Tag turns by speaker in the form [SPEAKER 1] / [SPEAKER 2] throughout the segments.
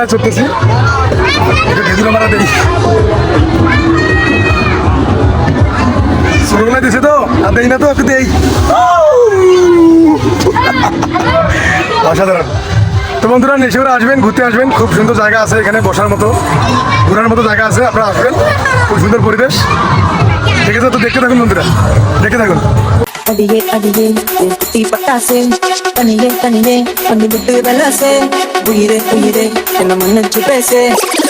[SPEAKER 1] ছোটবেলায় চড়তেছি, ভেদুরা মারা দেই ছোটবেলায় দিছে তো আর দেই না তো একটু দেই। অসাধারণ। তো বন্ধুরা নেশাগরে আসবেন, ঘুরতে আসবেন, খুব সুন্দর জায়গা আছে এখানে, বসার মতো ঘোরার মতো জায়গা আছে, আপনারা আসবেন, খুব সুন্দর পরিবেশ। ঠিক আছে, তো দেখতে থাকুন বন্ধুরা, দেখতে থাকুন।
[SPEAKER 2] Adiye, adiye, tipatase, taniye, taniye, panibutte velase, uire, uire, ena manne chupese,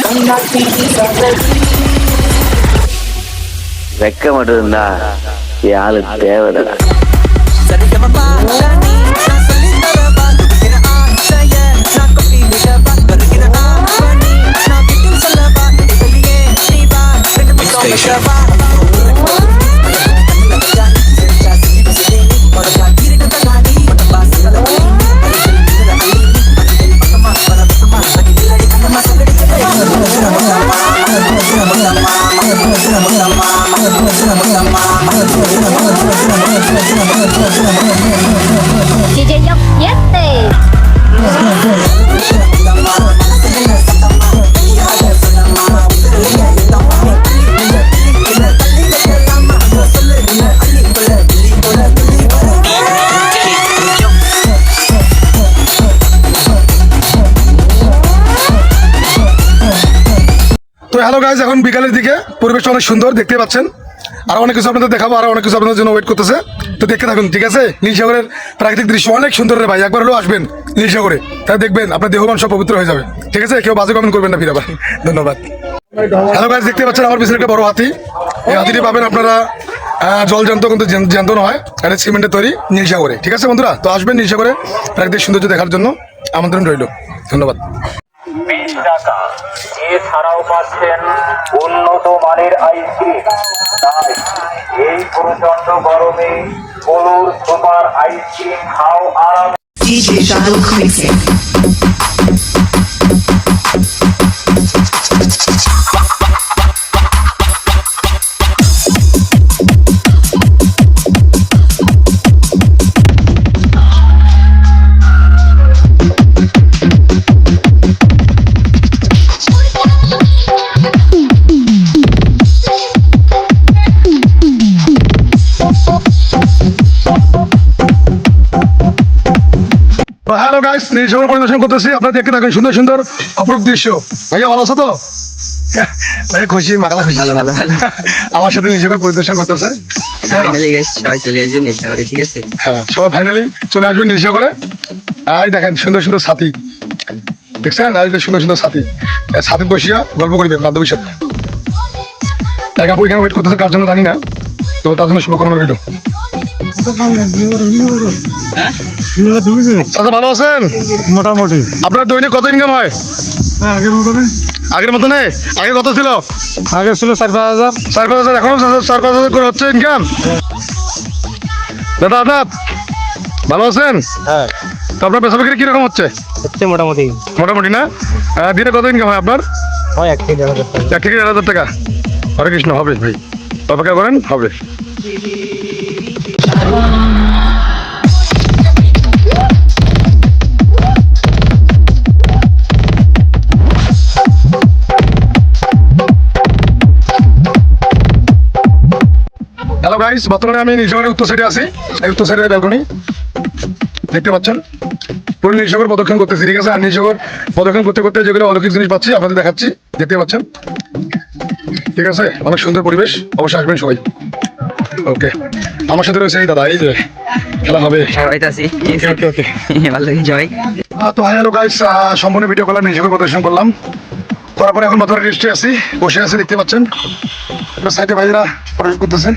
[SPEAKER 2] kanda piti sabasi.
[SPEAKER 3] வெக்க மட்டும் இருந்தா என் ஆளு தேவைடா.
[SPEAKER 2] Sarigama shani, na salindaraba, ena aashaya, na kopi legaba, gargina aapani, na bitul salaba, italiye, niva, rendu
[SPEAKER 4] DJ Yok Yete.
[SPEAKER 1] তো hello guys, এখন বিকালের দিকে পরিবেশটা অনেক সুন্দর দেখতে পাচ্ছেন, আর অনেক কিছু আপনাদের দেখাবো, আর অনেক কিছু আপনাদের জন্য ওয়েট করতেছে, তো দেখতে থাকুন। ঠিক আছে, নীলসাগরের প্রাকৃতিক দৃশ্য অনেক সুন্দর রে ভাই, একবার হলেও আসবেন নীলসাগরে, তাই দেখবেন আপনার দেহমান সব পবিত্র হয়ে যাবে। ঠিক আছে, কেউ বাজে কমেন্ট করবেন না ফিরে আবার। ধন্যবাদ। হ্যালো গাইজ, দেখতে পাচ্ছেন আমার পিছনে একটা বড় হাতি, এই হাতিটি পাবেন আপনারা জল জ্যান্ত, কিন্তু জ্যান্ত নয়, এটা সিমেন্টের তৈরি, নীলসাগরে। ঠিক আছে বন্ধুরা, তো আসবেন নীলসাগরে প্রাকৃতিক সৌন্দর্য দেখার জন্য, আমন্ত্রণ রইল। ধন্যবাদ।
[SPEAKER 5] 20 টাকা এছাড়াও পাচ্ছেন উন্নত মানের আইসক্রিম। তাই এই প্রচন্ড গরমে বলুর সুপার আইসক্রিম খাও আরাম।
[SPEAKER 2] DJ Shadow Crazy.
[SPEAKER 1] Hello guys, Nilsagar পরিদর্শন করতেছি, আপনারা দেখতে থাকুন সুন্দর সুন্দর অপরূপ দৃশ্য। ভাইয়া ভালো আছো তো? ভাই খুশি, মাকালা খুশি। আমার সাথে নীলসাগর পরিদর্শন করতেছে। হ্যাঁ, সবাই ফাইনালি চলে আসবেন নীলসাগরে। এই দেখেন সুন্দর সুন্দর সাথী দেখছেন, আর সুন্দর সুন্দর সাথী, সাথী বসিয়া গল্প করবে বান্ধবীর সাথে। এক আপু এখানে ওয়েট করতেছে, কার জন্য জানি না, তো তার জন্য শুভকামনা রইল। চাচা ভালো আছেন?
[SPEAKER 6] মোটামুটি।
[SPEAKER 1] আপনার দৈনিক কত ইনকাম হয়? আগের মতো নেই? আগে কত ছিল?
[SPEAKER 6] আগে ছিল 4-5 হাজার।
[SPEAKER 1] 4-5 হাজার, এখনো 4-5 হাজার করে হচ্ছে ইনকাম। দাদা আদাব, ভালো আছেন?
[SPEAKER 6] হ্যাঁ,
[SPEAKER 1] তো আপনার বেচা বিক্রি কিরকম হচ্ছে?
[SPEAKER 6] হচ্ছে মোটামুটি।
[SPEAKER 1] মোটামুটি না? দিনে কত ইনকাম হয় আপনার?
[SPEAKER 6] হয় 1 থেকে 1,000 টাকা।
[SPEAKER 1] 1 থেকে 1,000 টাকা। হরে কৃষ্ণ, হবে ভাই, অপেক্ষা করেন, হবে। হ্যালো গাইস, বর্তমানে আমি নীলসাগরের উত্তর সাইডে আছি, এই উত্তর সাইডের ব্যালকনি দেখতে পাচ্ছেন, পুরো নীলসাগর প্রদক্ষিণ করতেছি। ঠিক আছে, আর নীলসাগর প্রদক্ষিণ করতে করতে যেগুলো অলৌকিক জিনিস পাচ্ছি আপনাদের দেখাচ্ছি, দেখতে পাচ্ছেন। ঠিক আছে, অনেক সুন্দর পরিবেশ, অবশ্যই আসবেন সবাই। ওকে, আমার সাথে রয়েছে এই দাদা, এই যে খেলা হবে। তো হ্যালো গাইস, সম্পূর্ণ ভিডিও করলাম, নীলসাগর প্রদর্শন করলাম, করার পরে এখন মাথার রেস্টে আছি, বসে আছি, দেখতে পাচ্ছেন সাইডে ভাইরা প্রবেশ করতেছেন।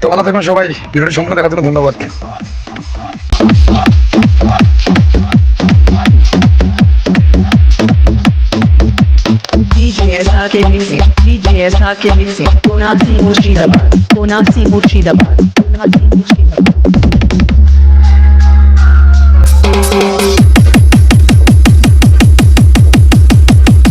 [SPEAKER 1] তো ভালো থাকবেন সবাই, ভিডিওটি সম্পূর্ণ দেখার জন্য ধন্যবাদ।
[SPEAKER 2] DJ SRK Mixing. DJ SRK Mixing. Konasi Murshidabad. Konasi Murshidabad. Konasi Murshidabad.